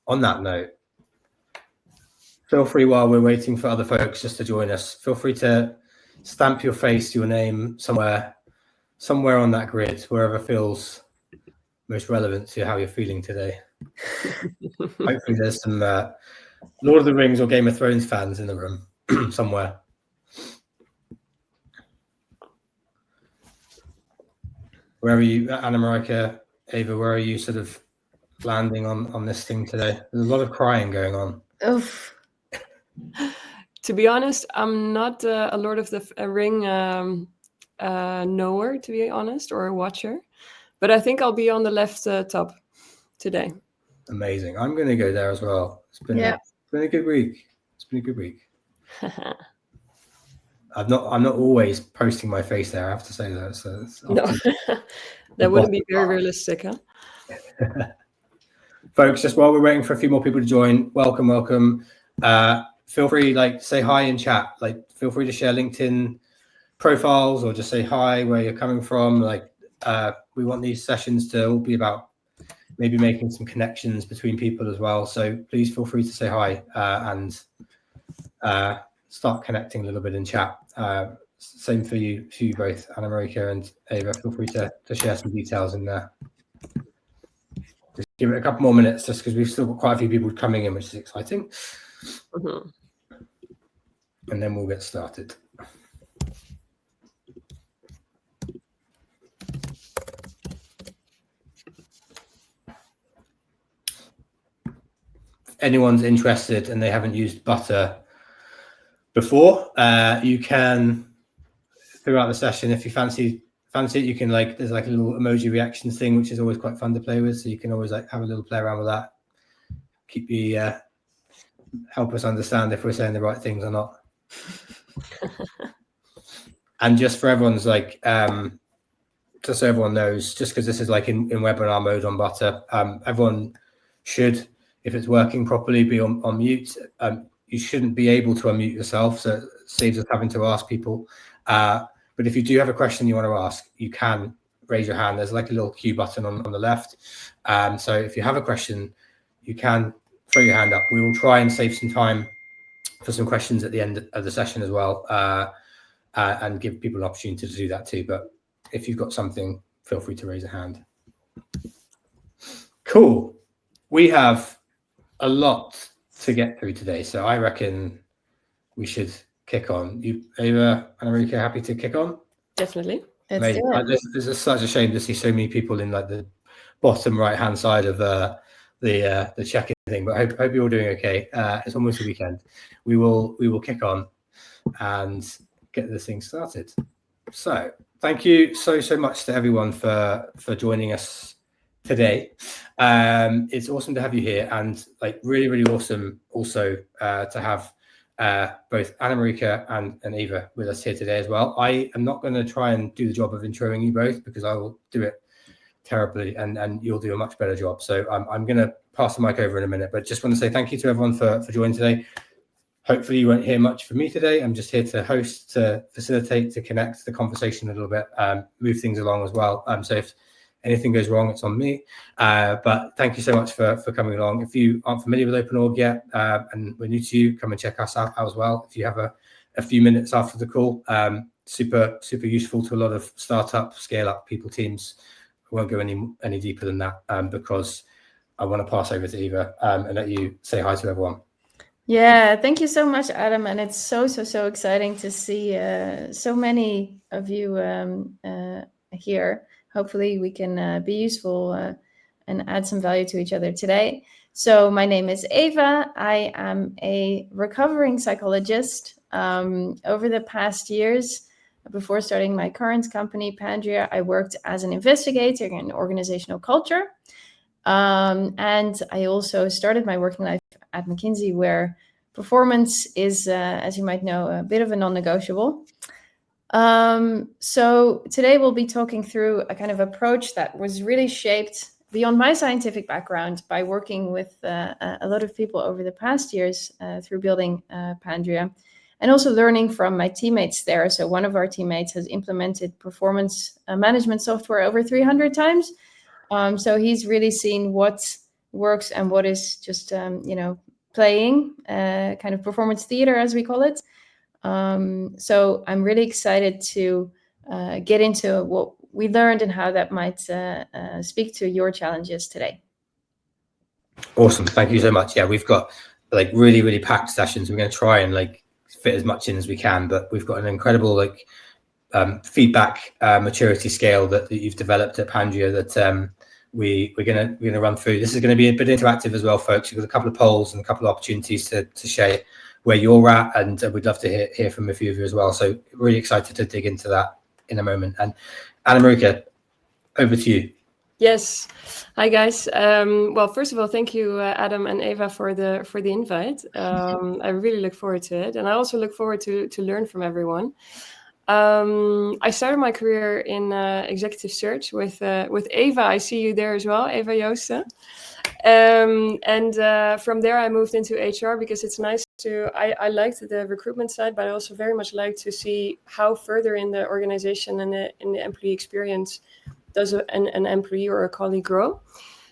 on that note, feel free while we're waiting for other folks just to join us, feel free to stamp your face, your name somewhere on that grid, wherever feels most relevant to how you're feeling today. Hopefully there's some Lord of the Rings or Game of Thrones fans in the room somewhere. Where are you, Annemarieke, Eva, where are you sort of landing on this thing today? There's a lot of crying going on. Oof. To be honest, I'm not a Lord of the Ring knower, to be honest, or a watcher. But I think I'll be on the left top today. Amazing. I'm going to go there as well. It's been a good week. It's been a good week. I'm not always posting my face there, I have to say that. So no, that wouldn't be very realistic, huh? Folks, just while we're waiting for a few more people to join, welcome. Feel free, say hi in chat. Feel free to share LinkedIn profiles or just say hi, where you're coming from. We want these sessions to all be about maybe making some connections between people as well. So please feel free to say hi and start connecting a little bit in chat. Same for you both, Annemarieke and Eva. Feel free to share some details in there. Just give it a couple more minutes, just because we've still got quite a few people coming in, which is exciting. Mm-hmm. And then we'll get started. If anyone's interested and they haven't used Butter before, you can, throughout the session, if you fancy it, you can there's a little emoji reactions thing, which is always quite fun to play with. So you can always have a little play around with that. Keep you help us understand if we're saying the right things or not. And just for everyone's just so everyone knows, just because this is in webinar mode on Butter, everyone should, if it's working properly, be on mute. You shouldn't be able to unmute yourself, so it saves us having to ask people. But if you do have a question you want to ask, you can raise your hand. There's a little Q button on the left. So if you have a question, you can throw your hand up. We will try and save some time for some questions at the end of the session as well, and give people an opportunity to do that too. But if you've got something, feel free to raise a hand. Cool. We have a lot to get through today, so I reckon we should kick on. You, Eva, Annemarieke, happy to kick on? Definitely. This is such a shame to see so many people in the bottom right hand side of the check-in thing, but I hope you're all doing okay. It's almost the weekend. We will kick on and get this thing started. So thank you so much to everyone for joining us today. It's awesome to have you here, and really awesome also to have both Annemarieke and Eva with us here today as well. I am not going to try and do the job of introing you both, because I will do it terribly, and you'll do a much better job. So I'm going to pass the mic over in a minute, but just want to say thank you to everyone for joining today. Hopefully you won't hear much from me today. I'm just here to host, to facilitate, to connect the conversation a little bit, move things along as well. So if anything goes wrong, it's on me. But thank you so much for coming along. If you aren't familiar with OpenOrg yet, and we're new to you, come and check us out as well. If you have a few minutes after the call, super useful to a lot of startup, scale-up people teams. I won't go any deeper than that, because I want to pass over to Eva and let you say hi to everyone. Yeah, thank you so much, Adam. And it's so exciting to see so many of you here. Hopefully we can be useful and add some value to each other today. So my name is Eva. I am a recovering psychologist. Over the past years, before starting my current company, Pandria, I worked as an investigator in organizational culture. And I also started my working life at McKinsey, where performance is, as you might know, a bit of a non-negotiable. So today we'll be talking through a kind of approach that was really shaped beyond my scientific background by working with a lot of people over the past years through building Pandria, and also learning from my teammates there. So one of our teammates has implemented performance management software over 300 times. So he's really seen what works and what is just playing, kind of performance theater as we call it. So I'm really excited to get into what we learned and how that might speak to your challenges today. Awesome, thank you so much. Yeah, we've got like really packed sessions. We're going to try and like fit as much in as we can, but we've got an incredible like feedback maturity scale that you've developed at Pandria that we're gonna run through. This is going to be a bit interactive as well, folks. You've got a couple of polls and a couple of opportunities to share where you're at, and we'd love to hear from a few of you as well. So really excited to dig into that in a moment. And Annemarieke, over to you. Yes. Hi guys. Well, first of all, thank you, Adam and Eva, for the invite. I really look forward to it, and I also look forward to learn from everyone. I started my career in executive search with Eva. I see you there as well, Eva Joosten. And from there, I moved into HR because it's nice to. I liked the recruitment side, but I also very much like to see how further in the organization and in the employee experience does an employee or a colleague grow.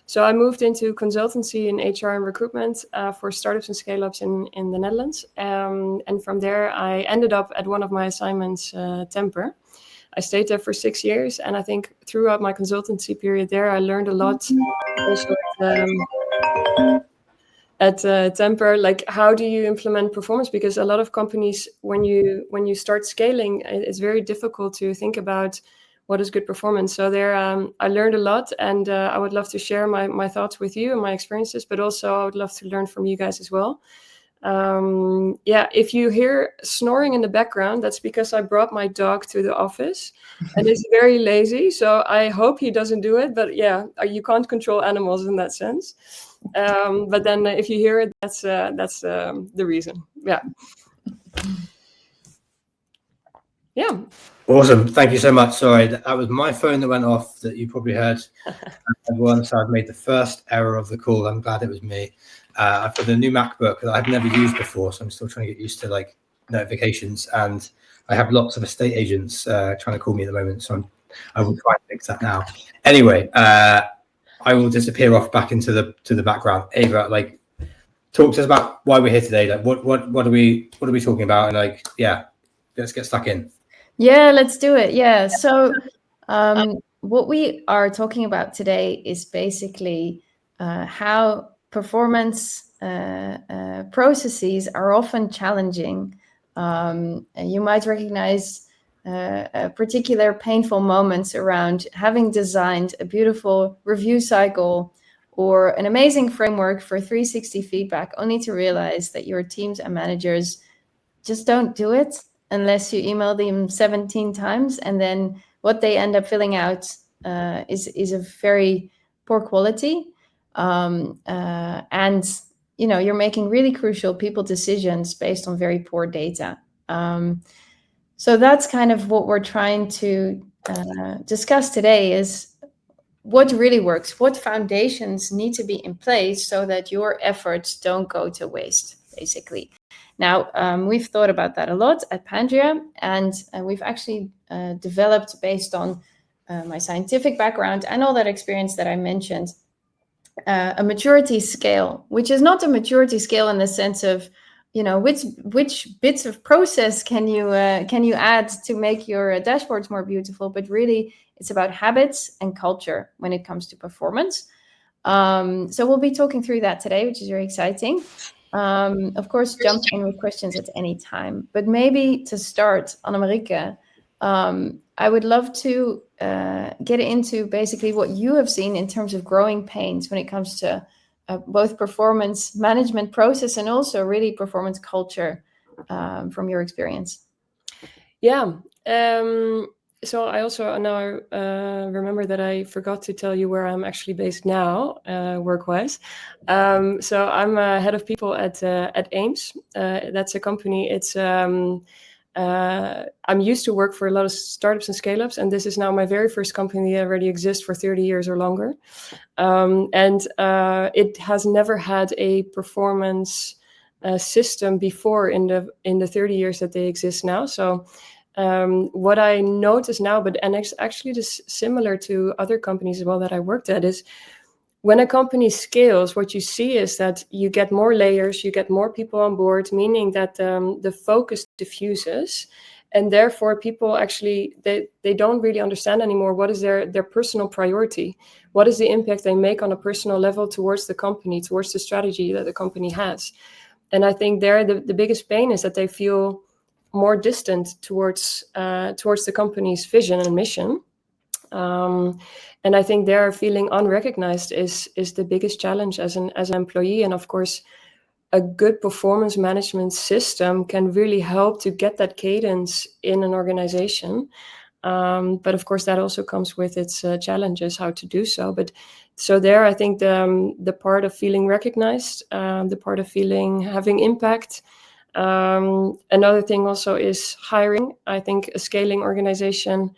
So I moved into consultancy in HR and recruitment for startups and scale-ups in the Netherlands. And from there, I ended up at one of my assignments, Temper. I stayed there for 6 years. And I think throughout my consultancy period there, I learned a lot also at Temper, like how do you implement performance? Because a lot of companies, when you start scaling, it's very difficult to think about what is good performance. So there, I learned a lot, and I would love to share my thoughts with you and my experiences, but also I would love to learn from you guys as well. If you hear snoring in the background, that's because I brought my dog to the office, and he's very lazy, so I hope he doesn't do it, but yeah, you can't control animals in that sense. But then if you hear it, that's the reason. Yeah. Awesome. Thank you so much. Sorry, that was my phone that went off that you probably heard. Everyone, so I've made the first error of the call. I'm glad it was me. I've got a new MacBook that I've never used before, so I'm still trying to get used to like notifications. And I have lots of estate agents trying to call me at the moment, so I will try and fix that now. Anyway, I will disappear off back into the background. Eva, like, talk to us about why we're here today. Like, what are we talking about? And like, yeah, let's get stuck in. Yeah, let's do it. Yeah. So what we are talking about today is basically how performance processes are often challenging. You might recognize particular painful moments around having designed a beautiful review cycle or an amazing framework for 360 feedback, only to realize that your teams and managers just don't do it unless you email them 17 times, and then what they end up filling out is of very poor quality. And you're making really crucial people decisions based on very poor data. So that's kind of what we're trying to discuss today, is what really works, what foundations need to be in place so that your efforts don't go to waste, basically. Now, we've thought about that a lot at Pandria, and we've actually developed, based on my scientific background and all that experience that I mentioned, a maturity scale, which is not a maturity scale in the sense of, which bits of process can you add to make your dashboards more beautiful, but really it's about habits and culture when it comes to performance. So we'll be talking through that today, which is very exciting. Of course, jump in with questions at any time. But maybe to start, Annemarieke, I would love to get into basically what you have seen in terms of growing pains when it comes to both performance management process and also really performance culture from your experience. Yeah. So I also now remember that I forgot to tell you where I'm actually based now, work-wise. So I'm head of people at Ames. That's a company. It's I'm used to work for a lot of startups and scale-ups, and this is now my very first company that already exists for 30 years or longer. And it has never had a performance system before in the 30 years that they exist now. So what I notice now, and it's actually just similar to other companies as well that I worked at, is when a company scales, what you see is that you get more layers, you get more people on board, meaning that the focus diffuses, and therefore people actually, they don't really understand anymore what is their personal priority, what is the impact they make on a personal level towards the company, towards the strategy that the company has. And I think there the biggest pain is that they feel more distant towards the company's vision and mission. And I think their feeling unrecognized is the biggest challenge as an employee. And of course, a good performance management system can really help to get that cadence in an organization. But of course, that also comes with its challenges, how to do so. But so there, I think the part of feeling recognized, the part of having impact. Another thing also is hiring. I think a scaling organization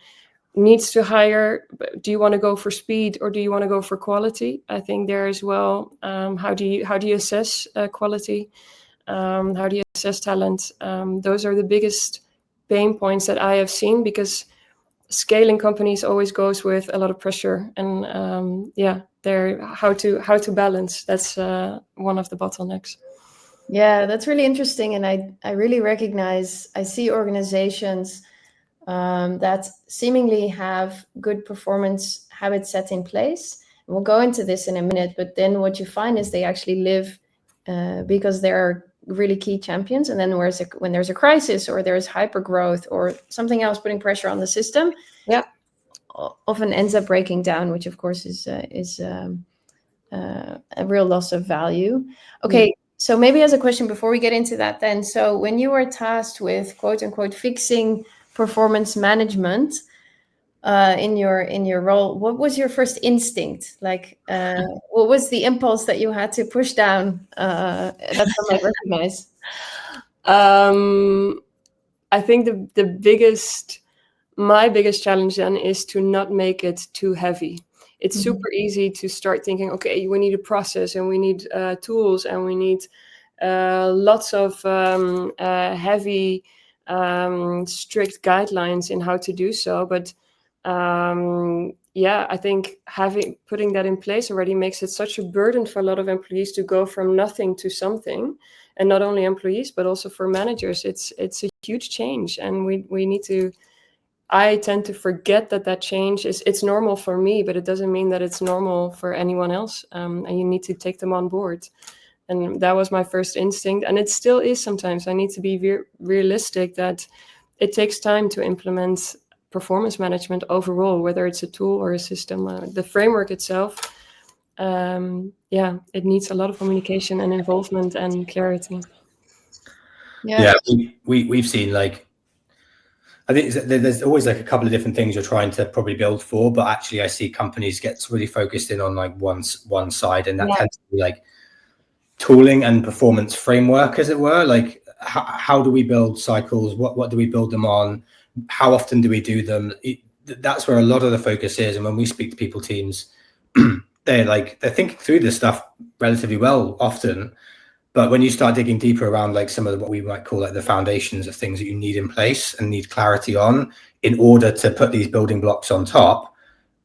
needs to hire. Do you want to go for speed or do you want to go for quality? I think there as well. How do you assess quality? How do you assess talent? Those are the biggest pain points that I have seen, because scaling companies always goes with a lot of pressure, and how to balance. That's one of the bottlenecks. Yeah, that's really interesting, and I really recognize. I see organizations that seemingly have good performance habits set in place. And we'll go into this in a minute, but then what you find is they actually live because they're really key champions. And then when there's a crisis or there's hyper growth or something else putting pressure on the system, often ends up breaking down, which of course is a real loss of value. Okay. So maybe as a question before we get into that then, so when you were tasked with quote unquote fixing performance management in your role, what was your first instinct? Like, what was the impulse that you had to push down that I might recognize? I think my biggest challenge then is to not make it too heavy. It's super easy to start thinking, okay, we need a process and we need tools and we need lots of heavy, strict guidelines in how to do so. But I think putting that in place already makes it such a burden for a lot of employees to go from nothing to something. And not only employees, but also for managers, it's a huge change. And we need to, I tend to forget that change it's normal for me, but it doesn't mean that it's normal for anyone else. And you need to take them on board. And that was my first instinct. And it still is sometimes. I need to be realistic that it takes time to implement performance management overall, whether it's a tool or a system. The framework itself, it needs a lot of communication and involvement and clarity. Yeah, we've seen, like, I think there's always like a couple of different things you're trying to probably build for, but actually I see companies get really focused in on like one side, and that tends to be like tooling and performance framework, as it were. Like how do we build cycles? What do we build them on? How often do we do them? That's where a lot of the focus is. And when we speak to people teams, they're thinking through this stuff relatively well often. But when you start digging deeper around like some of what we might call like the foundations of things that you need in place and need clarity on in order to put these building blocks on top,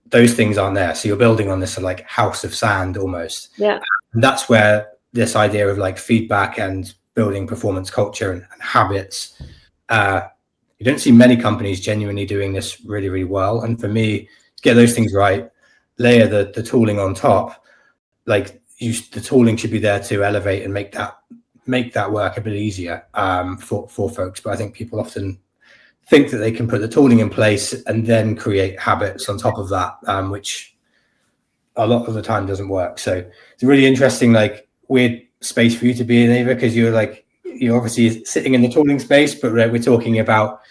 those things aren't there. So you're building on this like house of sand almost. Yeah. And that's where this idea of like feedback and building performance culture and habits, you don't see many companies genuinely doing this really, really well. And for me, to get those things right, layer the tooling on top, like the tooling should be there to elevate and make that work a bit easier for folks. But I think people often think that they can put the tooling in place and then create habits on top of that, which a lot of the time doesn't work. So it's a really interesting, like, weird space for you to be in, Eva, because you're obviously sitting in the tooling space, but we're talking about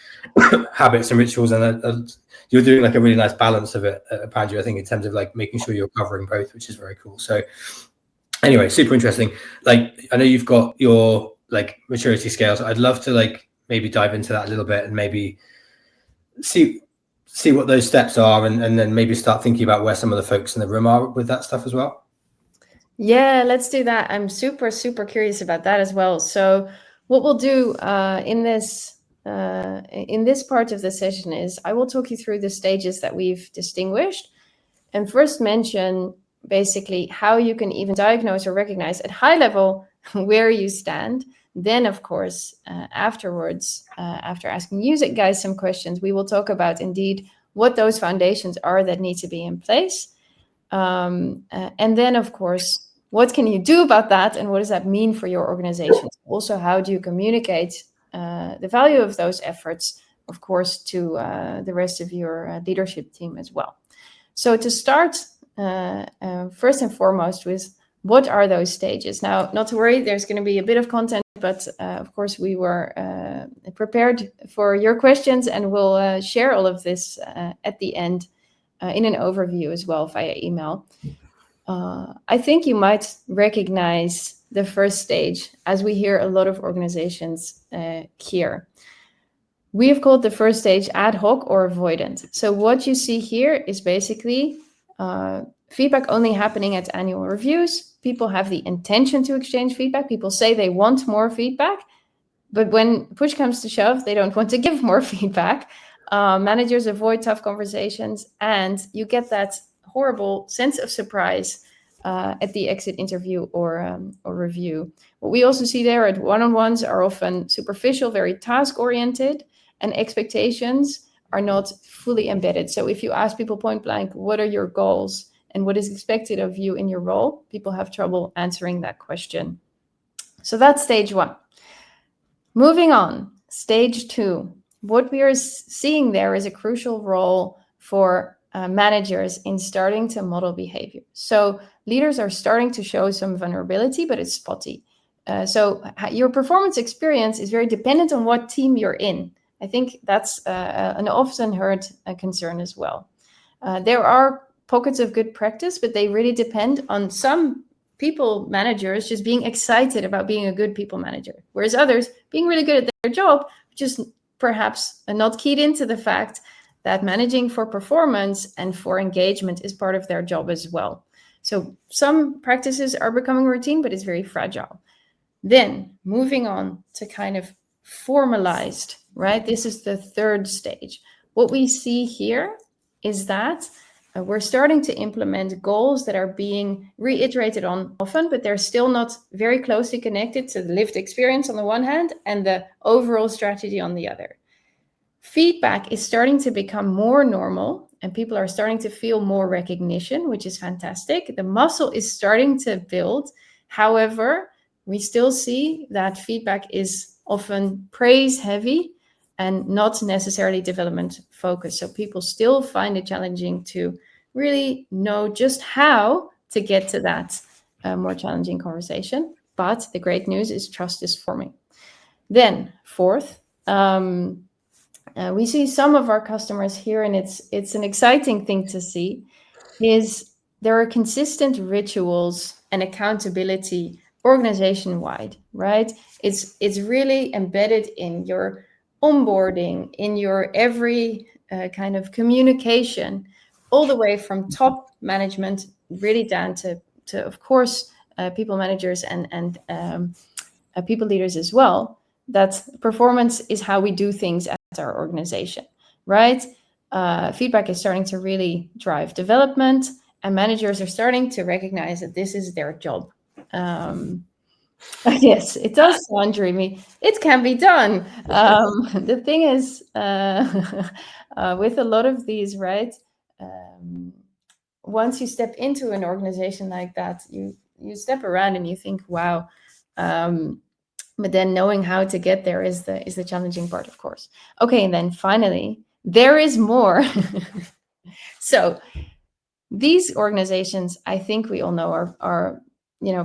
habits and rituals, and you're doing like a really nice balance of it at Pandria, I think, in terms of like making sure you're covering both, which is very cool. So anyway, super interesting. Like, I know you've got your like maturity scales. I'd love to like maybe dive into that a little bit and maybe see what those steps are, and then maybe start thinking about where some of the folks in the room are with that stuff as well. Yeah, let's do that. I'm super, super curious about that as well. So what we'll do in this part of the session is I will talk you through the stages that we've distinguished, and first mention basically how you can even diagnose or recognize at high level where you stand. Then, of course, afterwards, after asking you guys some questions, we will talk about indeed what those foundations are that need to be in place. And then, of course, what can you do about that, and what does that mean for your organization? Also, how do you communicate the value of those efforts, of course, to the rest of your leadership team as well? So to start, first and foremost, with what are those stages? Now, not to worry, there's going to be a bit of content, but of course, we were prepared for your questions, and we'll share all of this at the end in an overview as well via email. I think you might recognize the first stage, as we hear a lot of organizations here. We have called the first stage ad hoc or avoidant. So what you see here is basically feedback only happening at annual reviews. People have the intention to exchange feedback. People say they want more feedback, but when push comes to shove, they don't want to give more feedback. Managers avoid tough conversations, and you get that horrible sense of surprise at the exit interview or review. What we also see there at one-on-ones are often superficial, very task-oriented, and expectations are not fully embedded. So if you ask people point blank, what are your goals and what is expected of you in your role, people have trouble answering that question. So that's stage one. Moving on, stage two. What we are seeing there is a crucial role for managers in starting to model behavior. So leaders are starting to show some vulnerability, but it's spotty. So your performance experience is very dependent on what team you're in. I think that's an often heard concern as well. There are pockets of good practice, but they really depend on some people managers just being excited about being a good people manager, whereas others being really good at their job, just perhaps not keyed into the fact that managing for performance and for engagement is part of their job as well. So some practices are becoming routine, but it's very fragile. Then moving on to kind of formalized, right? This is the third stage. What we see here is that we're starting to implement goals that are being reiterated on often, but they're still not very closely connected to the lived experience on the one hand and the overall strategy on the other. Feedback is starting to become more normal, and people are starting to feel more recognition, which is fantastic. The muscle is starting to build. However, we still see that feedback is often praise heavy and not necessarily development focused. So people still find it challenging to really know just how to get to that more challenging conversation. But the great news is trust is forming. Then fourth, we see some of our customers here, and it's an exciting thing to see, is there are consistent rituals and accountability organization-wide, right? It's really embedded in your onboarding, in your every kind of communication, all the way from top management really down to of course, people managers and people leaders as well, that performance is how we do things at our organization, right? Feedback is starting to really drive development, and managers are starting to recognize that this is their job. Yes, it does sound dreamy. It can be done. The thing is, with a lot of these, right? Once you step into an organization like that, you step around and you think, wow. But then knowing how to get there is the challenging part, of course. Okay, and then finally, there is more. So these organizations, I think we all know, are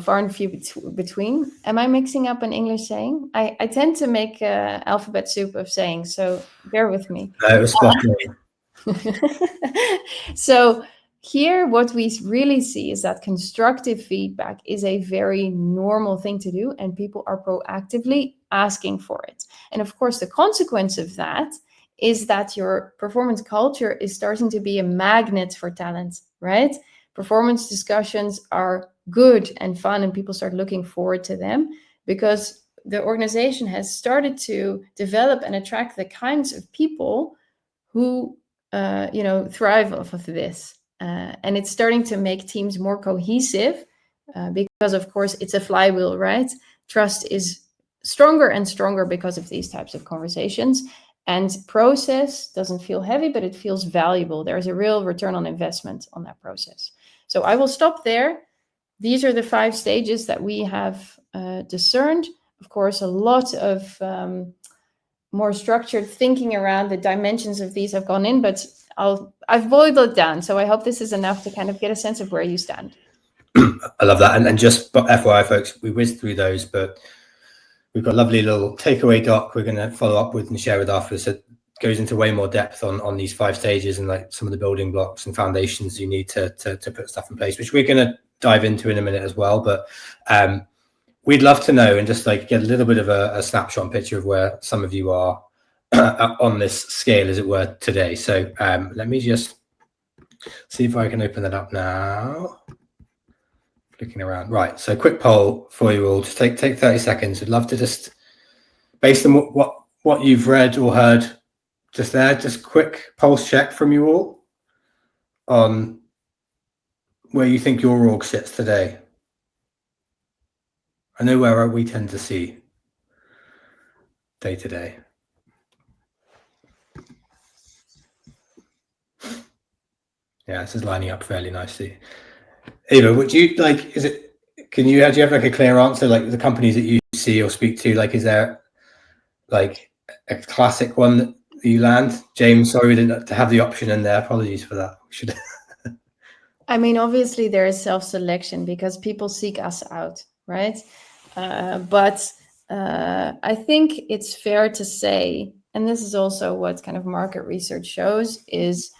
far and few between. Am I mixing up an English saying? I tend to make alphabet soup of sayings, so bear with me. It was spot on. So here, what we really see is that constructive feedback is a very normal thing to do, and people are proactively asking for it. And of course, the consequence of that is that your performance culture is starting to be a magnet for talent, right? Performance discussions are good and fun, and people start looking forward to them because the organization has started to develop and attract the kinds of people who, thrive off of this. And it's starting to make teams more cohesive because, of course, it's a flywheel, right? Trust is stronger and stronger because of these types of conversations. And process doesn't feel heavy, but it feels valuable. There's a real return on investment on that process. So I will stop there. These are the 5 stages that we have discerned. Of course, a lot of more structured thinking around the dimensions of these have gone in, but I've boiled it down. So I hope this is enough to kind of get a sense of where you stand. I love that. And just FYI, folks, we whizzed through those, but we've got a lovely little takeaway doc we're going to follow up with and share with afterwards. It goes into way more depth on these 5 stages and like some of the building blocks and foundations you need to put stuff in place, which we're going to dive into in a minute as well. But we'd love to know and just like get a little bit of a snapshot picture of where some of you are on this scale, as it were, today. So let me just see if I can open that up now. Clicking around. Right. So quick poll for you all. Just take 30 seconds. We'd love to just, based on what you've read or heard just there, just quick pulse check from you all on where you think your org sits today. I know where we tend to see day to day. Yeah, this is lining up fairly nicely. Eva, would you like, do you have like a clear answer, like the companies that you see or speak to, like is there like a classic one that you land? James, sorry we didn't have the option in there. Apologies for that. We should. I mean, obviously there is self-selection because people seek us out, right? But I think it's fair to say, and this is also what kind of market research shows, is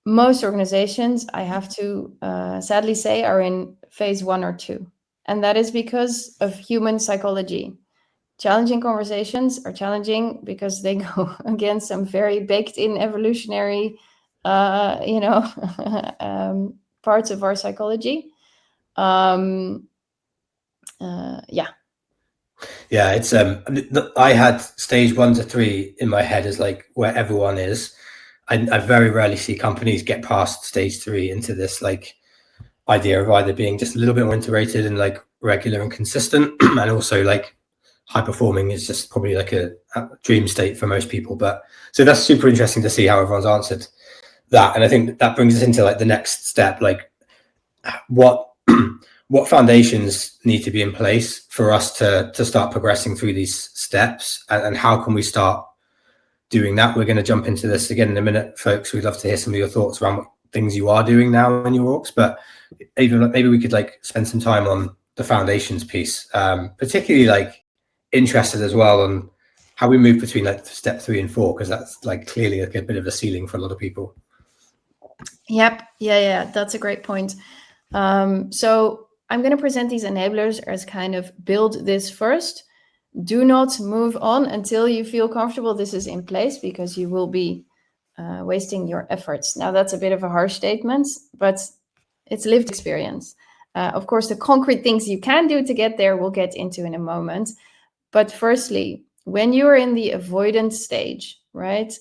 most organizations, I have to sadly say, are in phase 1 or 2. And that is because of human psychology. Challenging conversations are challenging because they go against some very baked in evolutionary, parts of our psychology. Yeah, it's I had stage 1 to 3 in my head as like where everyone is. I very rarely see companies get past stage 3 into this like idea of either being just a little bit more integrated and like regular and consistent, and also like high performing is just probably like a dream state for most people. But so that's super interesting to see how everyone's answered that. And I think that brings us into like the next step, like what foundations need to be in place for us to start progressing through these steps, and how can we start doing that? We're going to jump into this again in a minute, folks. We'd love to hear some of your thoughts around what things you are doing now in your orgs, but even maybe we could like spend some time on the foundations piece, particularly like interested as well on how we move between like step 3 and 4, because that's like clearly like a bit of a ceiling for a lot of people. Yep. Yeah. That's a great point. So I'm going to present these enablers as kind of build this first. Do not move on until you feel comfortable this is in place, because you will be wasting your efforts. Now, that's a bit of a harsh statement, but it's lived experience. Of course, the concrete things you can do to get there, we'll get into in a moment. But firstly, when you're in the avoidance stage, right,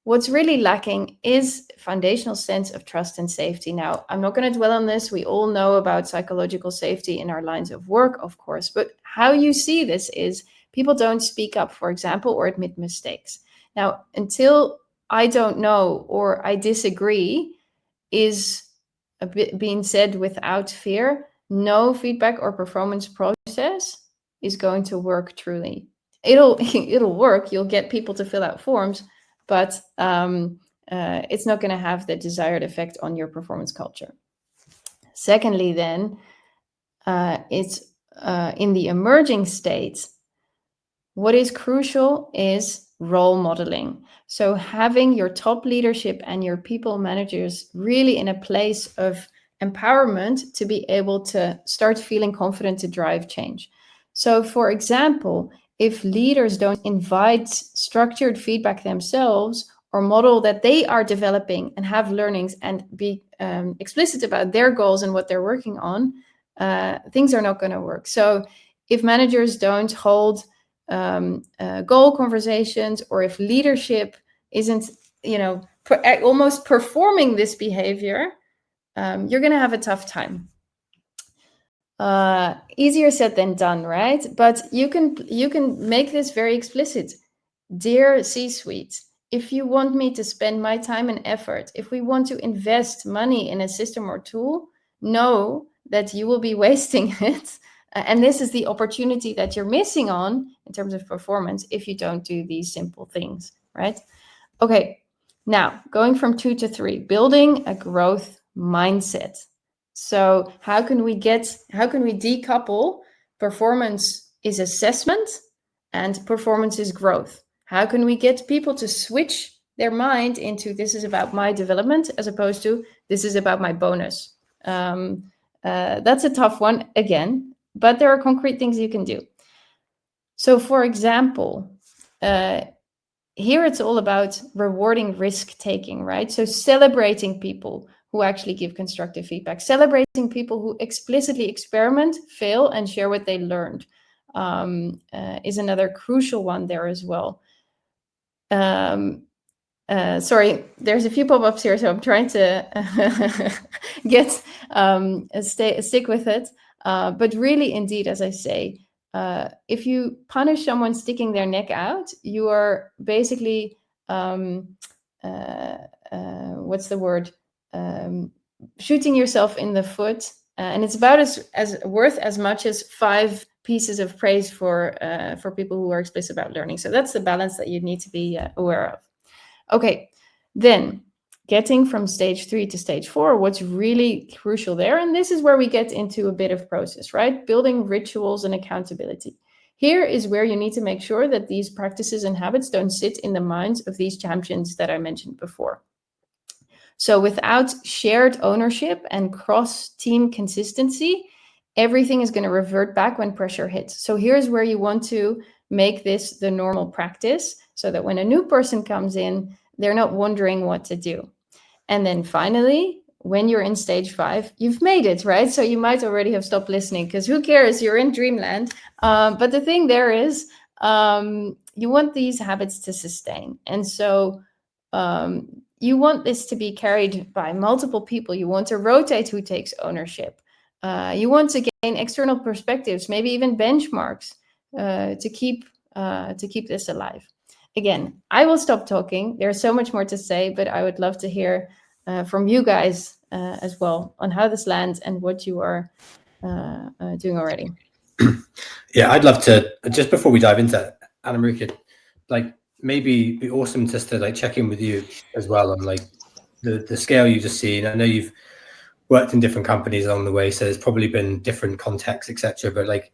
what's really lacking is foundational sense of trust and safety. Now, I'm not going to dwell on this. We all know about psychological safety in our lines of work, of course. But how you see this is people don't speak up, for example, or admit mistakes. Now, until I don't know or I disagree is a bit being said without fear, no feedback or performance process is going to work truly. It'll work. You'll get people to fill out forms, but it's not going to have the desired effect on your performance culture. Secondly, then, it's in the emerging state. What is crucial is role modeling. So having your top leadership and your people managers really in a place of empowerment to be able to start feeling confident to drive change. So, for example, if leaders don't invite structured feedback themselves or model that they are developing and have learnings and be explicit about their goals and what they're working on, things are not going to work. So if managers don't hold goal conversations, or if leadership isn't, almost performing this behavior, you're going to have a tough time. Easier said than done, right? But you can make this very explicit. Dear C-suite, if you want me to spend my time and effort, if we want to invest money in a system or tool, know that you will be wasting it. And this is the opportunity that you're missing on in terms of performance if you don't do these simple things, right? Okay, now going from 2 to 3, building a growth mindset. So how can we decouple performance is assessment and performance is growth? How can we get people to switch their mind into this is about my development as opposed to this is about my bonus? That's a tough one again, but there are concrete things you can do. So for example, here it's all about rewarding risk taking, right? So celebrating people who actually give constructive feedback, celebrating people who explicitly experiment, fail, and share what they learned is another crucial one there as well. Sorry, there's a few pop-ups here, so I'm trying to stick with it. But really, indeed, as I say, if you punish someone sticking their neck out, you are basically what's the word? Shooting yourself in the foot, and it's about as worth as much as 5 pieces of praise for people who are explicit about learning. So that's the balance that you need to be aware of. Okay, then getting from stage 3 to stage 4, what's really crucial there, and this is where we get into a bit of process, right? Building rituals and accountability. Here is where you need to make sure that these practices and habits don't sit in the minds of these champions that I mentioned before. So without shared ownership and cross-team consistency, everything is going to revert back when pressure hits. So here's where you want to make this the normal practice so that when a new person comes in, they're not wondering what to do. And then finally, when you're in stage 5, you've made it, right? So you might already have stopped listening because who cares? You're in dreamland. But the thing there is, you want these habits to sustain. And so you want this to be carried by multiple people. You want to rotate who takes ownership. You want to gain external perspectives, maybe even benchmarks to keep this alive. Again, I will stop talking. There's so much more to say, but I would love to hear from you guys as well on how this lands and what you are doing already. Yeah, I'd love to, just before we dive into that, Annemarieke, like maybe be awesome just to like check in with you as well on like the scale you've just seen. I know you've worked in different companies along the way, so there's probably been different contexts, etc. But like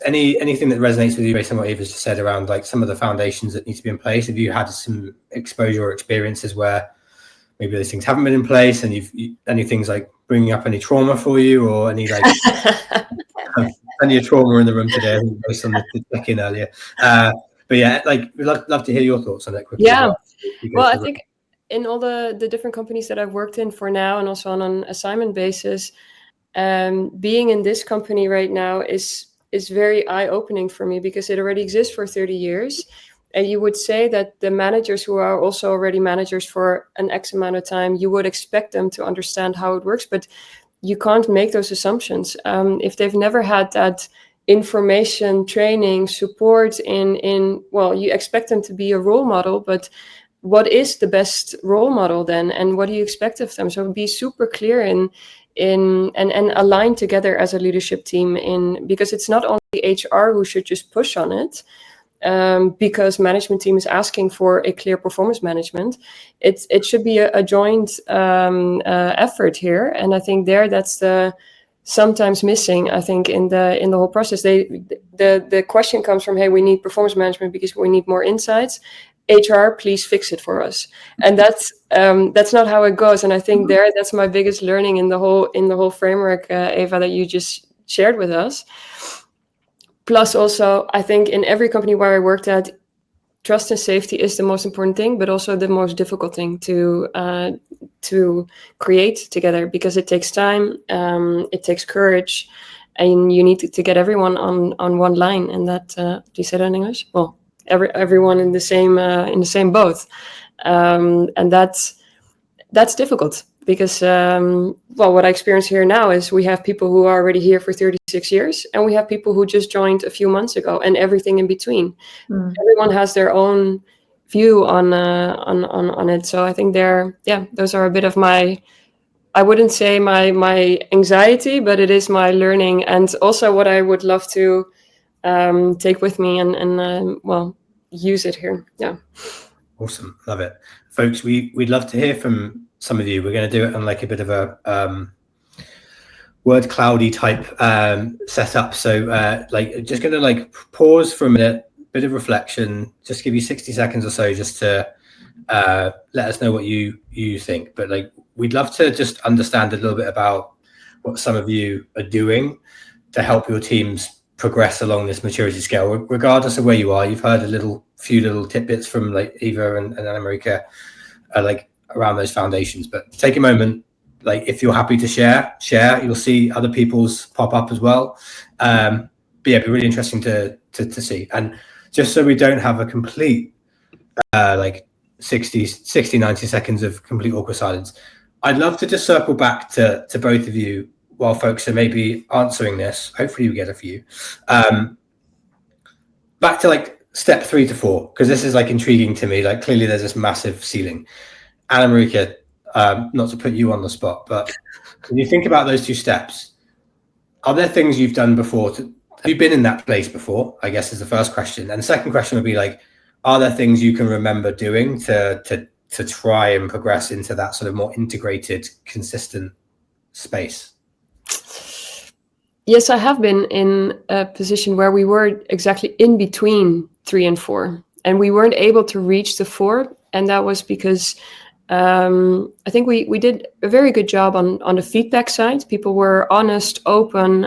anything that resonates with you based on what Eva's just said around like some of the foundations that need to be in place. Have you had some exposure or experiences where maybe those things haven't been in place, and any things like bringing up any trauma for you, or any like any trauma in the room today based on the check-in earlier? But yeah, like we'd love to hear your thoughts on that quickly. Yeah, well, I think in all the different companies that I've worked in for now, and also on an assignment basis, being in this company right now is very eye-opening for me because it already exists for 30 years. And you would say that the managers who are also already managers for an X amount of time, you would expect them to understand how it works, but you can't make those assumptions. If they've never had that information, training, support well, you expect them to be a role model, but what is the best role model then? And what do you expect of them? So be super clear and align together as a leadership team because it's not only HR who should just push on it, because management team is asking for a clear performance management. It should be a joint effort here. And I think that's the sometimes missing, I think, in the whole process. The question comes from, hey, we need performance management because we need more insights. HR, please fix it for us. And that's not how it goes. And I think that's my biggest learning in the whole framework, Eva, that you just shared with us. Plus also, I think in every company where I worked at, trust and safety is the most important thing, but also the most difficult thing to create together, because it takes time, it takes courage, and you need to get everyone on one line. And that, do you say that in English? Well, everyone in the same boat, and that's that's difficult because, what I experience here now is we have people who are already here for 36 years, and we have people who just joined a few months ago, and everything in between. Everyone has their own view on it. So I think those are a bit of my, I wouldn't say my anxiety, but it is my learning, and also what I would love to take with me and use it here. Yeah. Awesome. Love it. Folks, we'd love to hear from some of you. We're going to do it on like a bit of a word cloudy type setup. So just going to like pause for a minute, bit of reflection, just give you 60 seconds or so just to let us know what you think. But like, we'd love to just understand a little bit about what some of you are doing to help your teams progress along this maturity scale, regardless of where you are. You've heard a few little tidbits from like Eva and Annemarieke, like around those foundations. But take a moment, like if you're happy to share. You'll see other people's pop up as well. But yeah, it'd be really interesting to see. And just so we don't have a complete like 60, 90 seconds of complete awkward silence, I'd love to just circle back to both of you while folks are maybe answering this. Hopefully you get a few. Back to like step 3 to 4, because this is like intriguing to me. Like clearly there's this massive ceiling. Annemarieke, not to put you on the spot, but when you think about those 2 steps, are there things you've done before? Have you been in that place before? I guess is the first question. And the second question would be like, are there things you can remember doing to try and progress into that sort of more integrated, consistent space? Yes, I have been in a position where we were exactly in between 3 and 4, and we weren't able to reach the 4. And that was because I think we did a very good job on the feedback side. People were honest, open.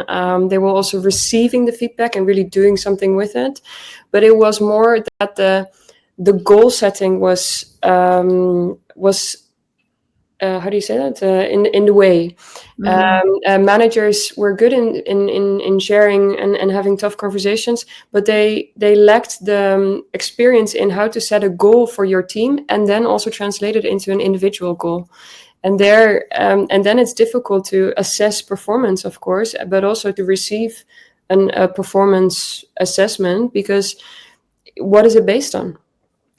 They were also receiving the feedback and really doing something with it. But it was more that the goal setting was how do you say that? In the way. Managers were good in sharing and having tough conversations, but they lacked the experience in how to set a goal for your team and then also translate it into an individual goal. And then it's difficult to assess performance, of course, but also to receive a performance assessment, because what is it based on?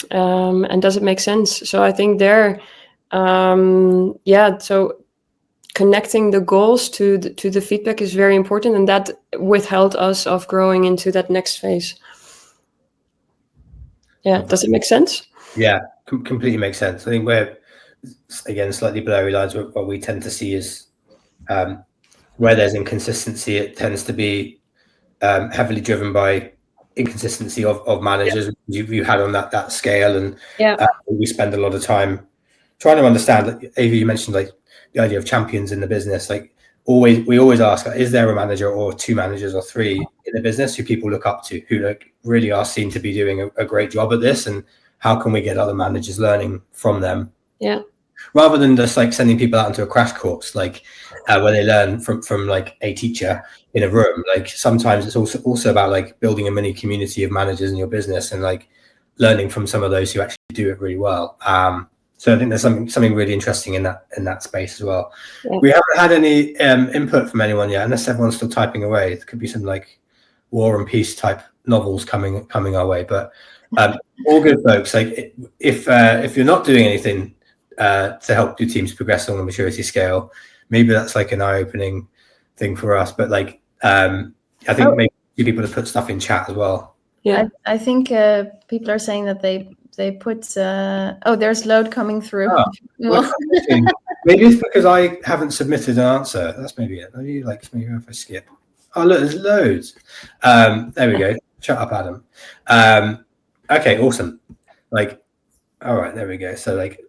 And does it make sense? So I think so connecting the goals to the feedback is very important, and that withheld us of growing into that next phase. Yeah, does it make sense? Yeah, completely makes sense. I think we're, again, slightly blurry lines. What we tend to see is where there's inconsistency, it tends to be heavily driven by inconsistency of managers. You had on that scale, and we spend a lot of time trying to understand. Like, Ava, you mentioned like the idea of champions in the business. Like we always ask, is there a manager or 2 managers or 3 in the business who people look up to, who like really are seen to be doing a great job at this, and how can we get other managers learning from them? Yeah. Rather than just like sending people out into a crash course, like where they learn from like a teacher in a room. Like sometimes it's also about like building a mini community of managers in your business and like learning from some of those who actually do it really well. So I think there's something really interesting in that space as well. Yeah. We haven't had any input from anyone yet, unless everyone's still typing away. There could be some like War and Peace type novels coming our way. But all good, folks. Like if you're not doing anything to help your teams progress on the maturity scale, maybe that's like an eye-opening thing for us. But like I think maybe people to put stuff in chat as well. Yeah, I think people are saying that they put there's load coming through. Maybe it's because I haven't submitted an answer. That's maybe it. Maybe if I skip. Oh look, there's loads. There we go. Shut up, Adam. Okay, awesome. Like, all right, there we go. So like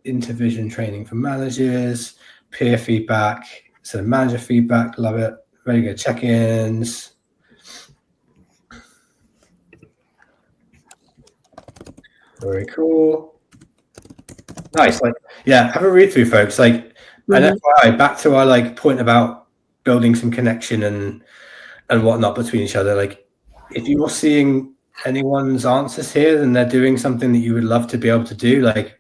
intervision training for managers, peer feedback, so manager feedback, love it. Very good. Check-ins. Very cool. Nice. Like, yeah, have a read through, folks. Like, and FYI, back to our like point about building some connection and whatnot between each other. Like, if you're seeing anyone's answers here, then they're doing something that you would love to be able to do. Like,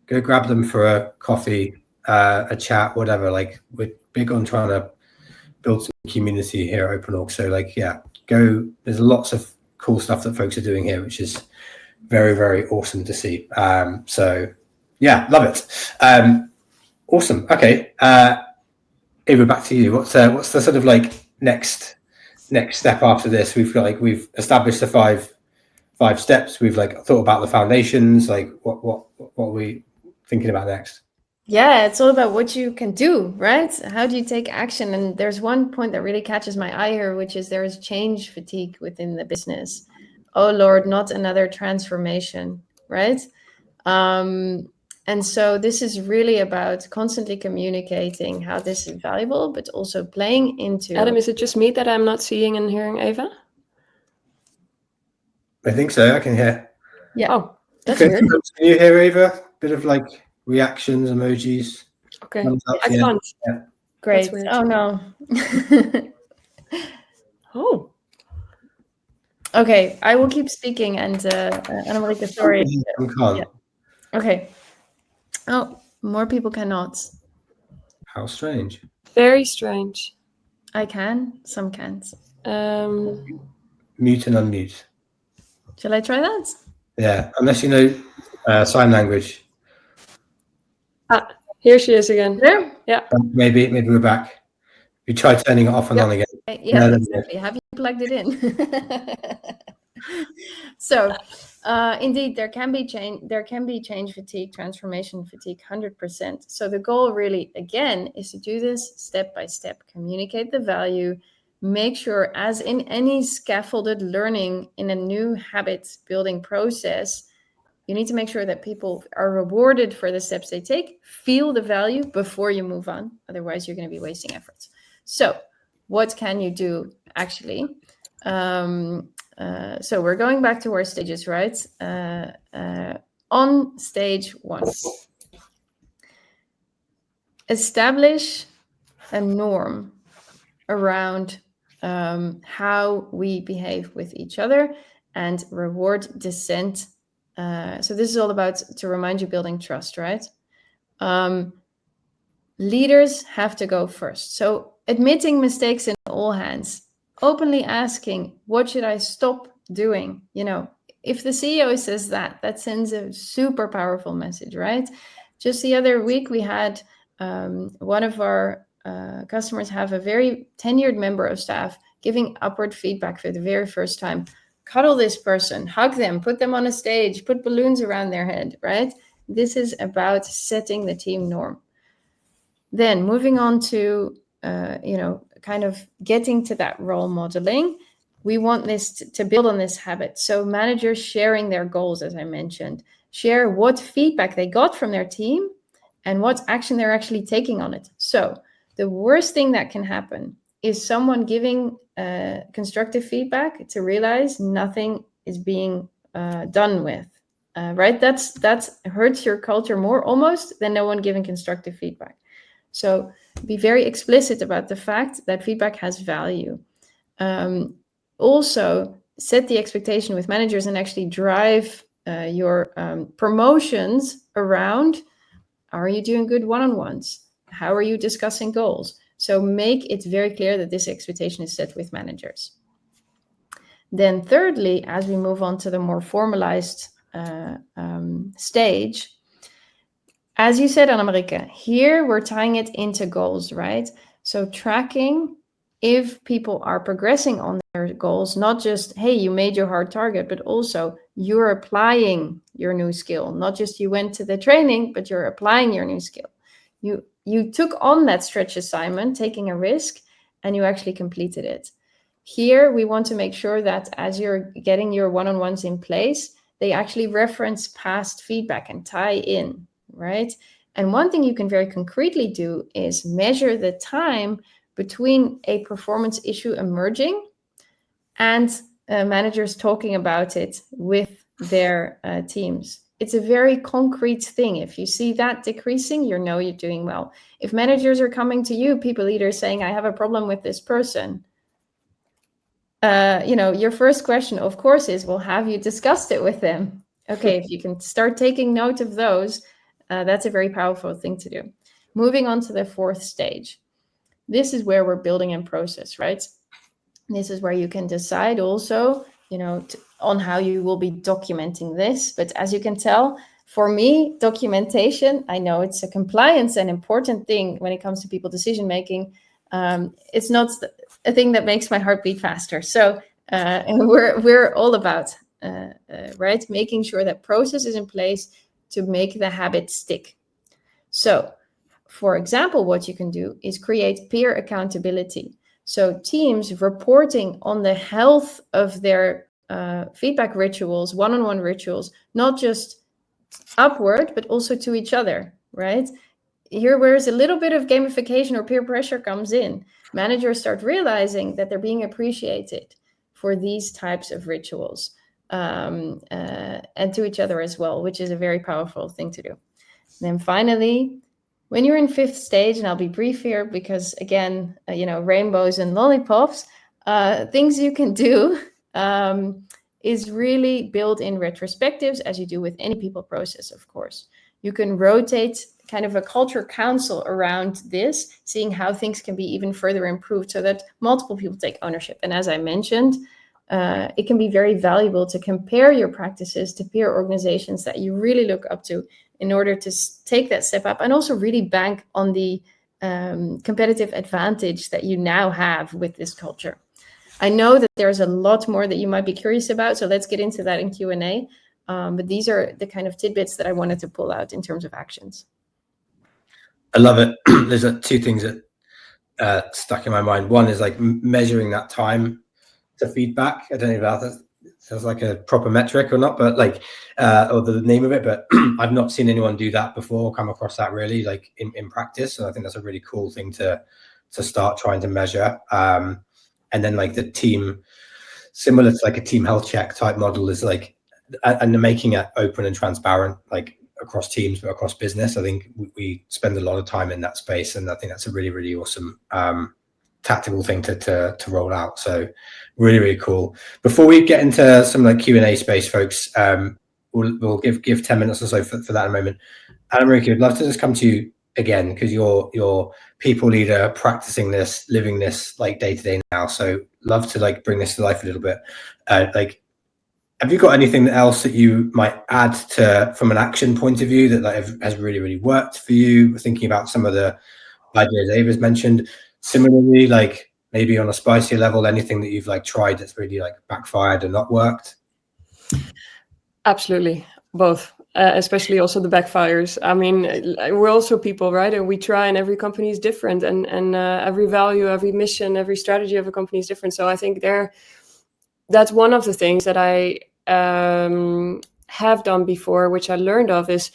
go grab them for a coffee, a chat, whatever. Like, we're big on trying to build some community here at OpenOrg. So like, yeah, go. There's lots of cool stuff that folks are doing here, which is very, very awesome to see. So yeah, love it. Awesome. Okay, Eva, back to you. What's the sort of like next step after this? We've established the five steps. We've like thought about the foundations. Like, what are we thinking about next? Yeah, it's all about what you can do, right? How do you take action? And there's one point that really catches my eye here, which is there is change fatigue within the business. Oh Lord, not another transformation, right? And so this is really about constantly communicating how this is valuable, but also playing into... Adam, is it just me that I'm not seeing and hearing Eva? I think so. I can hear. Yeah. Oh, that's Can weird. you hear Eva? Bit of like reactions, emojis. Okay, Thumbs up, I yeah. can't. Yeah. Great. weird. Oh no. Oh, Okay, I will keep speaking, and Annemarieke, sorry. I can't. Yeah. Okay. Oh, more people cannot. How strange. very strange. I can, some can't. Mute and unmute. Shall I try that? Yeah, unless you know sign language. Here she is again. There? Maybe we're back. You try turning it off and Yep. on again. Yeah, No, exactly. Have you plugged it in? So, indeed, there can be change fatigue, transformation fatigue, 100%. So the goal really, again, is to do this step by step. Communicate the value. Make sure, as in any scaffolded learning in a new habit building process, you need to make sure that people are rewarded for the steps they take. Feel the value before you move on. Otherwise, you're going to be wasting efforts. So what can you do actually? So we're going back to our stages, right? On stage 1, establish a norm around how we behave with each other and reward dissent. So this is all about, to remind you, building trust, right? Leaders have to go first. So admitting mistakes in all hands, openly asking, what should I stop doing? You know, if the CEO says that sends a super powerful message, right? Just the other week, we had one of our customers have a very tenured member of staff giving upward feedback for the very first time. Cuddle this person, hug them, put them on a stage, put balloons around their head, right? This is about setting the team norm. Then moving on to, kind of getting to that role modeling, we want this to build on this habit. So managers sharing their goals, as I mentioned, share what feedback they got from their team and what action they're actually taking on it. So the worst thing that can happen is someone giving constructive feedback to realize nothing is being done with, right? That hurts your culture more almost than no one giving constructive feedback. So be very explicit about the fact that feedback has value. Also, set the expectation with managers and actually drive your promotions around, are you doing good one-on-ones? How are you discussing goals? So make it very clear that this expectation is set with managers. Then thirdly, as we move on to the more formalized stage, as you said, Annemarieke, here we're tying it into goals, right? So tracking if people are progressing on their goals, not just, hey, you made your hard target, but also you're applying your new skill. Not just you went to the training, but you're applying your new skill. You took on that stretch assignment, taking a risk, and you actually completed it. Here, we want to make sure that as you're getting your one-on-ones in place, they actually reference past feedback and tie in, right? And one thing you can very concretely do is measure the time between a performance issue emerging and managers talking about it with their teams. It's a very concrete thing. If you see that decreasing, you know you're doing well. If managers are coming to you, people leaders saying, I have a problem with this person, your first question, of course, is, well, have you discussed it with them? Okay, if you can start taking note of those, That's a very powerful thing to do. Moving on to the fourth stage. This is where we're building in process, right? This is where you can decide also, on how you will be documenting this. But as you can tell, for me, documentation, I know it's a compliance and important thing when it comes to people decision making. It's not a thing that makes my heart beat faster. So we're all about right, making sure that process is in place to make the habit stick. So, for example, what you can do is create peer accountability. So teams reporting on the health of their feedback rituals, one-on-one rituals, not just upward, but also to each other, right? Here, whereas a little bit of gamification or peer pressure comes in, managers start realizing that they're being appreciated for these types of rituals, and to each other as well, which is a very powerful thing to do. And then finally, when you're in fifth stage, and I'll be brief here because, again, rainbows and lollipops, things you can do is really build in retrospectives, as you do with any people process, of course. You can rotate kind of a culture council around this, seeing how things can be even further improved so that multiple people take ownership. And as I mentioned, it can be very valuable to compare your practices to peer organizations that you really look up to in order to take that step up and also really bank on the competitive advantage that you now have with this culture. I know that there's a lot more that you might be curious about, so let's get into that in Q&A. But these are the kind of tidbits that I wanted to pull out in terms of actions. I love it. There's two things that stuck in my mind. One is like measuring that time to feedback. I don't know if that sounds like a proper metric or not, but like, or the name of it, but I've not seen anyone do that before, come across that really like in practice. So I think that's a really cool thing to start trying to measure. And then like the team, similar to like a team health check type model is like, and making it open and transparent, like across teams, but across business. I think we spend a lot of time in that space. And I think that's a really, really awesome tactical thing to roll out. So really, really cool. Before we get into some like Q&A space, folks, we'll give 10 minutes or so for that in a moment. Annemarieke, I'd love to just come to you again, because you're people leader, practicing this, living this like day to day now. So love to like bring this to life a little bit. Have you got anything else that you might add to from an action point of view that like has really, really worked for you? Thinking about some of the ideas Ava's mentioned. Similarly, like maybe on a spicier level, anything that you've like tried that's really like backfired and not worked? Absolutely, both. Especially also the backfires. I mean, we're also people, right? And we try, and every company is different, and every value, every mission, every strategy of a company is different. So I think that's one of the things that I have done before, which I learned of, is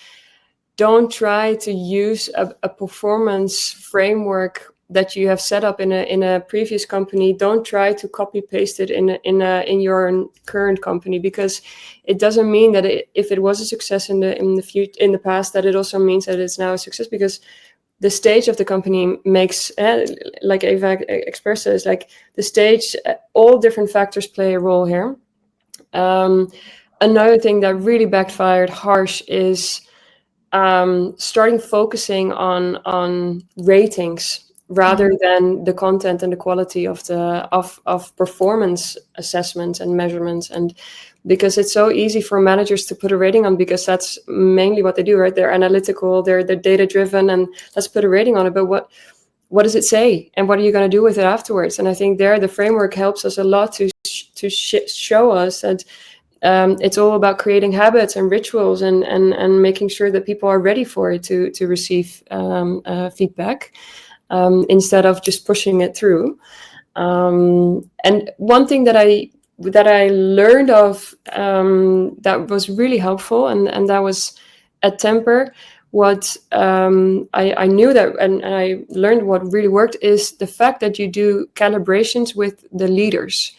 don't try to use a performance framework that you have set up in a previous company. Don't try to copy paste it in your current company, because it doesn't mean that if it was a success in the past, that it also means that it's now a success, because the stage of the company makes, like Ava expresses, like the stage, all different factors play a role here. Another thing that really backfired harsh is starting focusing on ratings rather than the content and the quality of performance assessments and measurements. And because it's so easy for managers to put a rating on, because that's mainly what they do, right? They're analytical, they're data driven, and let's put a rating on it. But what does it say, and what are you going to do with it afterwards? And I think the framework helps us a lot to show us that it's all about creating habits and rituals and making sure that people are ready for it to receive feedback. Instead of just pushing it through. And one thing that I learned of that was really helpful, and that was at Temper, what I knew that, and I learned what really worked, is the fact that you do calibrations with the leaders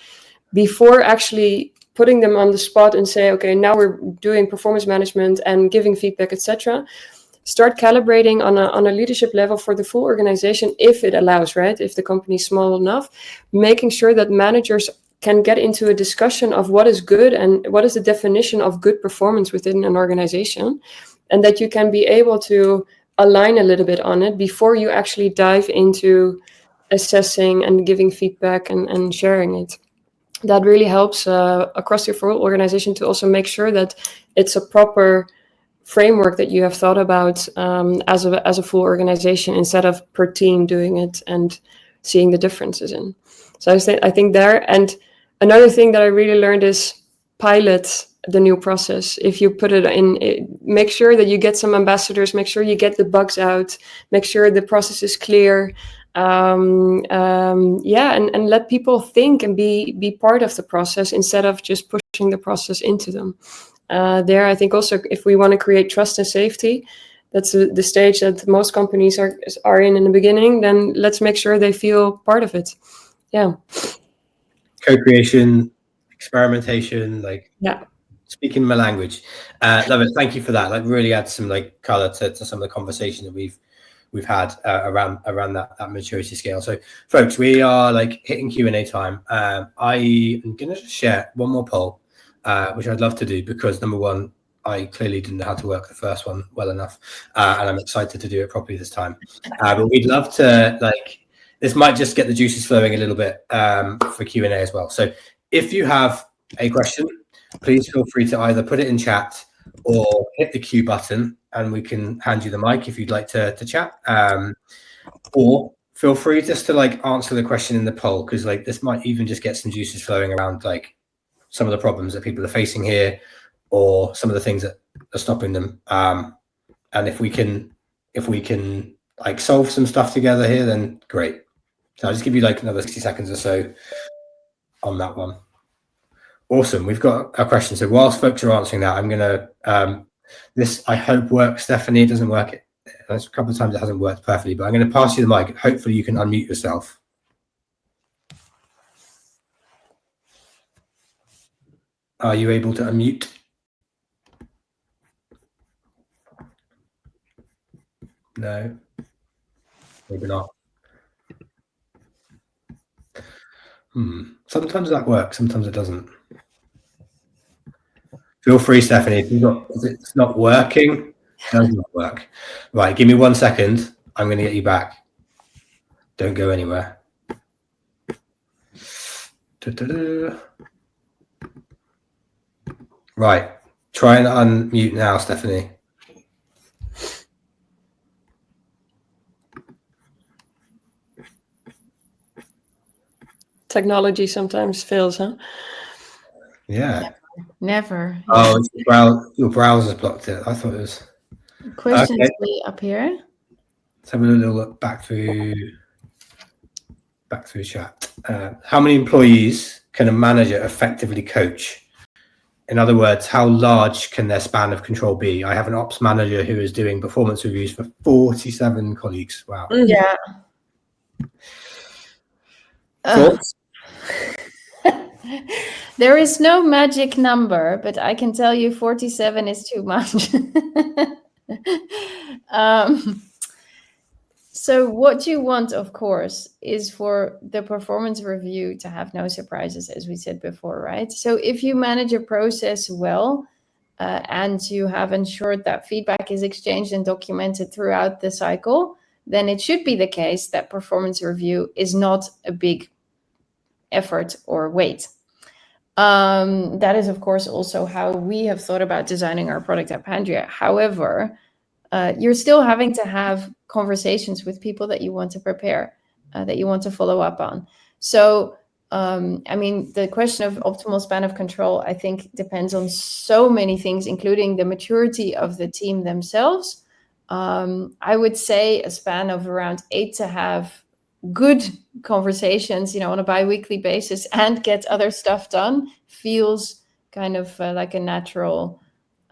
before actually putting them on the spot and say, okay, now we're doing performance management and giving feedback, etc. Start calibrating on a leadership level for the full organization, if it allows, right? If the company is small enough, making sure that managers can get into a discussion of what is good and what is the definition of good performance within an organization, and that you can be able to align a little bit on it before you actually dive into assessing and giving feedback and sharing it. That really helps across your full organization to also make sure that it's a proper framework that you have thought about as a full organization, instead of per team doing it and seeing the differences in. So I think there. And another thing that I really learned is pilot the new process. If you put it in, make sure that you get some ambassadors, make sure you get the bugs out, make sure the process is clear. And let people think and be part of the process instead of just pushing the process into them. There, I think also, if we want to create trust and safety, that's the stage that most companies are in the beginning, then let's make sure they feel part of it. Yeah. Co-creation, experimentation, speaking my language. Love it. Thank you for that. Really adds some color to some of the conversation that we've had around that maturity scale. So folks, we are hitting Q&A time. I am going to share one more poll, which I'd love to do, because number one, I clearly didn't know how to work the first one well enough, and I'm excited to do it properly this time. But we'd love to, this might just get the juices flowing a little bit for Q&A as well. So if you have a question, please feel free to either put it in chat or hit the Q button, and we can hand you the mic if you'd like to chat. Or feel free just to answer the question in the poll, because this might even just get some juices flowing around some of the problems that people are facing here, or some of the things that are stopping them. And if we can solve some stuff together here, then great. So I'll just give you another 60 seconds or so on that one. Awesome. We've got a question. So whilst folks are answering that, I'm going to, this I hope works, Stephanie. It doesn't work. There's a couple of times it hasn't worked perfectly, but I'm going to pass you the mic. Hopefully you can unmute yourself. Are you able to unmute? No, maybe not. Sometimes that works, sometimes it doesn't. Feel free, Stephanie, if it's not working, it does not work. Right, give me 1 second. I'm going to get you back. Don't go anywhere. Right, try and unmute now, Stephanie. Technology sometimes fails, huh? Yeah. Never. Oh, your browser's blocked it. I thought it was. Questions way up here. Let's have a little look back through chat. How many employees can a manager effectively coach? In other words, how large can their span of control be? I have an ops manager who is doing performance reviews for 47 colleagues. Wow. Yeah. Thoughts? There is no magic number, but I can tell you 47 is too much. So what you want, of course, is for the performance review to have no surprises, as we said before, right? So if you manage a process well, and you have ensured that feedback is exchanged and documented throughout the cycle, then it should be the case that performance review is not a big effort or weight. That is, of course, also how we have thought about designing our product at Pandria. However, you're still having to have conversations with people that you want to prepare, that you want to follow up on. So, I mean, the question of optimal span of control, I think, depends on so many things, including the maturity of the team themselves. I would say a span of around 8 to have good conversations, on a bi-weekly basis and get other stuff done feels kind of like a natural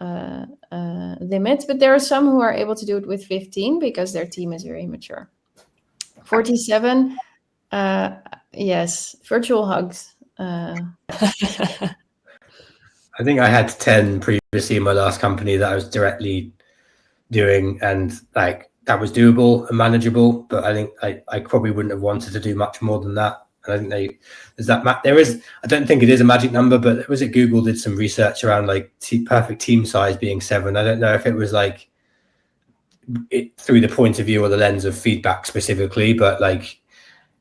limit. But there are some who are able to do it with 15 because their team is very mature. 47, yes, virtual hugs. I think I had 10 previously in my last company that I was directly doing, and that was doable and manageable, but I think I probably wouldn't have wanted to do much more than that. And I think I don't think it is a magic number, but was it Google did some research around like perfect team size being 7. I don't know if it was like through the point of view or the lens of feedback specifically, but like,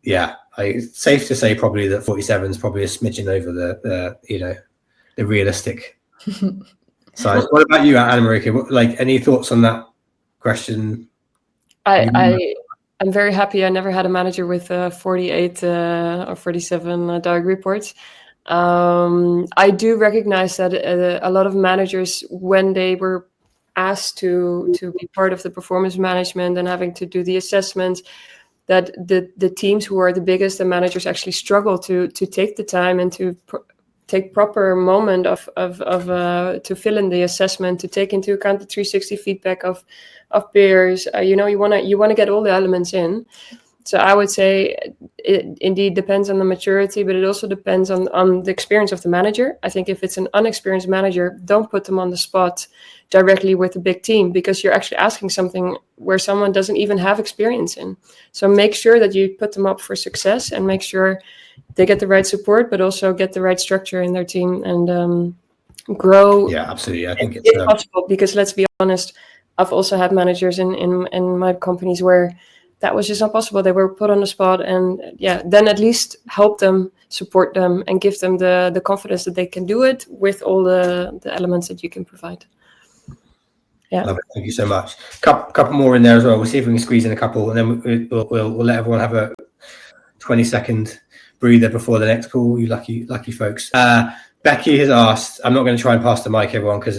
yeah, it's safe to say probably that 47 is probably a smidgen over the realistic size. What about you, Annemarieke? Like, any thoughts on that question? I'm very happy I never had a manager with 48 or 47 direct reports. I do recognize that a lot of managers, when they were asked to be part of the performance management and having to do the assessments, that the teams who are the biggest, the managers actually struggle to take the time and to take proper moment to fill in the assessment, to take into account the 360 feedback of peers. You want to get all the elements in. So I would say it indeed depends on the maturity, but it also depends on the experience of the manager. I think if it's an unexperienced manager, don't put them on the spot directly with a big team, because you're actually asking something where someone doesn't even have experience in. So make sure that you put them up for success and make sure they get the right support, but also get the right structure in their team and grow. Yeah, absolutely. I think it's possible, because let's be honest, I've also had managers in my companies where that was just not possible. They were put on the spot, and then at least help them, support them, and give them the confidence that they can do it with all the elements that you can provide. Yeah. Love it. Thank you so much. Couple more in there as well. We'll see if we can squeeze in a couple, and then we'll let everyone have a 20-second breather before the next call. You lucky folks. Becky has asked, I'm not going to try and pass the mic, everyone, because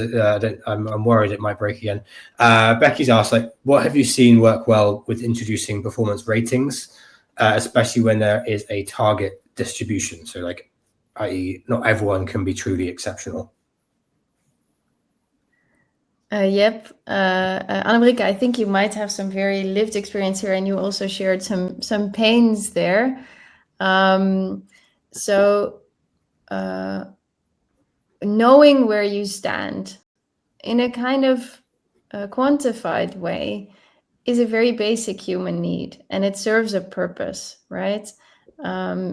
I'm worried it might break again. Becky's asked, like, what have you seen work well with introducing performance ratings, especially when there is a target distribution? So, like, i.e., not everyone can be truly exceptional. Yep. Annemarieke, I think you might have some very lived experience here, and you also shared some pains there. Knowing where you stand in a kind of quantified way is a very basic human need, and it serves a purpose, right?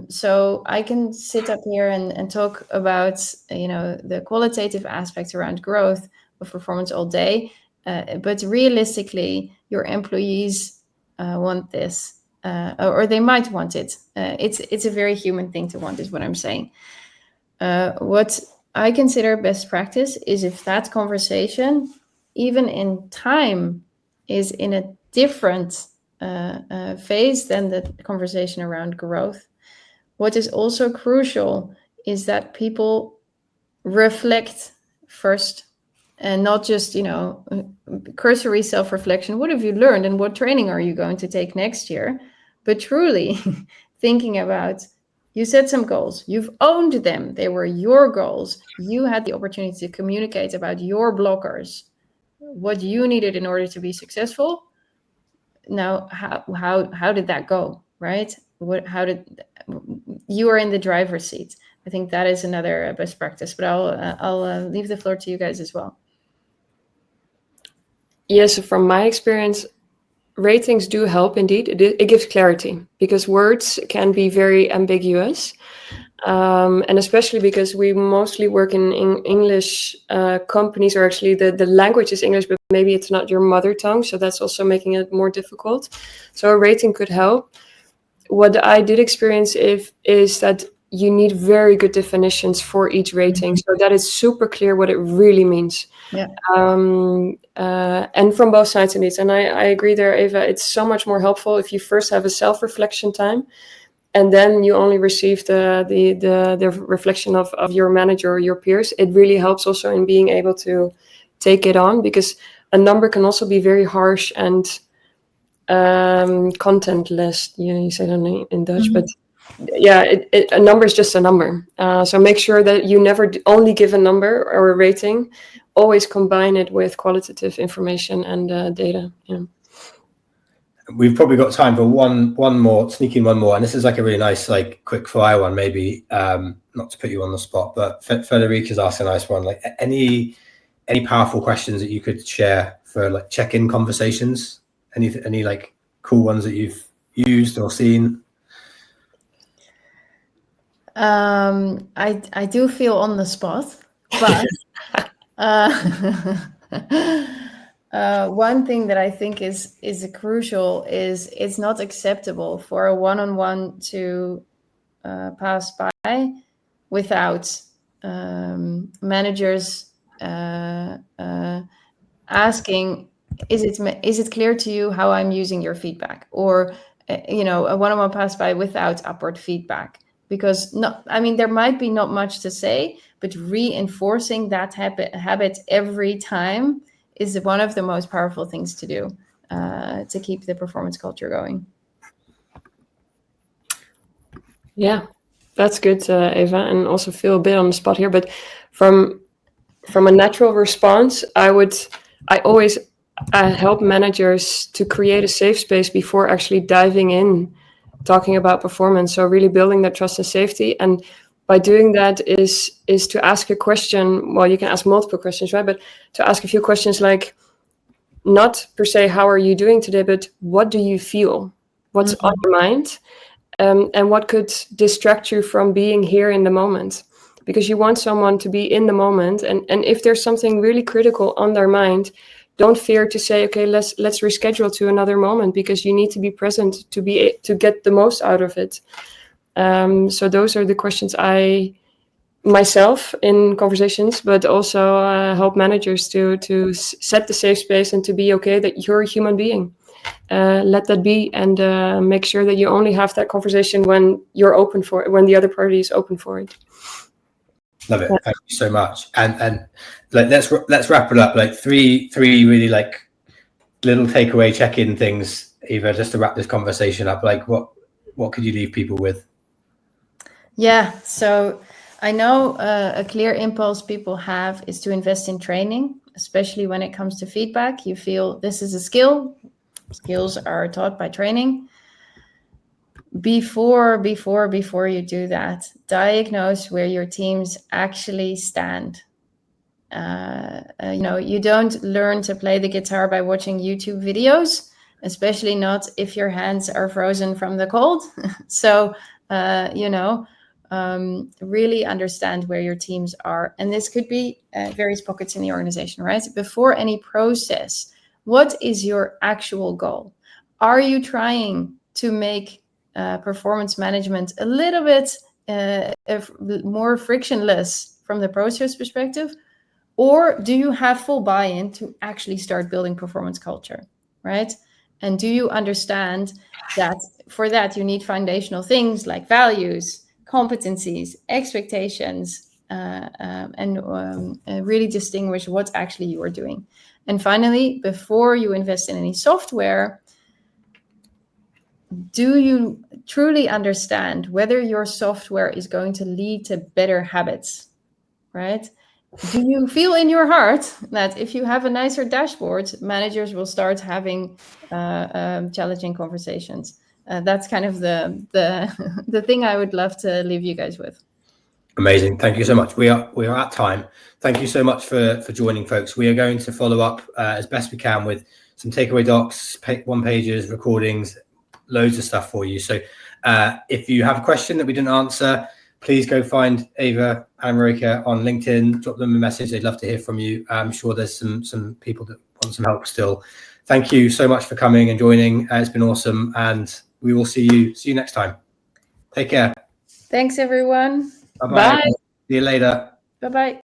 So I can sit up here and talk about, the qualitative aspects around growth of performance all day, but realistically, your employees want this, or they might want it. It's a very human thing to want, is what I'm saying. What I consider best practice is if that conversation, even in time, is in a different phase than the conversation around growth. What is also crucial is that people reflect first, and not just, cursory self-reflection. What have you learned and what training are you going to take next year? But truly thinking about, you set some goals, you've owned them, they were your goals, you had the opportunity to communicate about your blockers, what you needed in order to be successful. Now, how did that go, right? You are in the driver's seat. I think that is another best practice, but I'll leave the floor to you guys as well. Yes, from my experience, ratings do help indeed. It gives clarity, because words can be very ambiguous. And especially because we mostly work in English companies, or actually the language is English, but maybe it's not your mother tongue. So that's also making it more difficult. So a rating could help. What I did experience is that you need very good definitions for each rating, so that it's super clear what it really means. Yeah. And from both sides indeed. And I agree there, Eva, it's so much more helpful if you first have a self-reflection time, and then you only receive the reflection of your manager or your peers. It really helps also in being able to take it on, because a number can also be very harsh and contentless. You say that in Dutch, but yeah, a number is just a number. So make sure that you never only give a number or a rating. Always combine it with qualitative information and data. Yeah. We've probably got time for one more, sneak in one more, and this is like a really nice, like, quick fire one, maybe, not to put you on the spot, but Federica's asked a nice one, like, any powerful questions that you could share for, like, check-in conversations, any like cool ones that you've used or seen? I do feel on the spot, but one thing that I think is crucial is it's not acceptable for a one-on-one to pass by without managers asking, is it clear to you how I'm using your feedback? Or a one-on-one pass by without upward feedback, because there might be not much to say, but reinforcing that habit every time is one of the most powerful things to do to keep the performance culture going. Yeah, that's good, Eva, and also feel a bit on the spot here. But from a natural response, I always help managers to create a safe space before actually diving in, talking about performance. So really building that trust and safety. And by doing that is to ask a question. Well, you can ask multiple questions, right? But to ask a few questions like, not per se, how are you doing today, but what do you feel? What's on your mind? And what could distract you from being here in the moment? Because you want someone to be in the moment. And if there's something really critical on their mind, don't fear to say, okay, let's reschedule to another moment, because you need to be present to get the most out of it. So those are the questions I myself in conversations, but also help managers to set the safe space and to be okay that you're a human being. Let that be, and make sure that you only have that conversation when you're open for it, when the other party is open for it. Love it. Thank you so much. And like let's wrap it up. Like three really like little takeaway check-in things, Eva, just to wrap this conversation up. Like what could you leave people with? Yeah. So I know a clear impulse people have is to invest in training, especially when it comes to feedback. You feel this is a skill. Skills are taught by training. Before you do that, diagnose where your teams actually stand. You don't learn to play the guitar by watching YouTube videos, especially not if your hands are frozen from the cold. So, really understand where your teams are. And this could be various pockets in the organization, right? Before any process, what is your actual goal? Are you trying to make performance management a little bit more frictionless from the process perspective? Or do you have full buy-in to actually start building performance culture, right? And do you understand that for that you need foundational things like values, competencies, expectations, and really distinguish what actually you are doing? And finally, before you invest in any software, do you truly understand whether your software is going to lead to better habits, right? Do you feel in your heart that if you have a nicer dashboard, managers will start having challenging conversations? That's kind of the thing I would love to leave you guys with. Amazing. Thank you so much. We are at time. Thank you so much for joining, folks. We are going to follow up as best we can with some takeaway docs, one-pagers, recordings, loads of stuff for you. So if you have a question that we didn't answer, please go find Eva and Annemarieke on LinkedIn, drop them a message. They'd love to hear from you. I'm sure there's some people that want some help still. Thank you so much for coming and joining. It's been awesome. And we will see you next time. Take care. Thanks, everyone. Bye-bye. Bye. See you later. Bye-bye.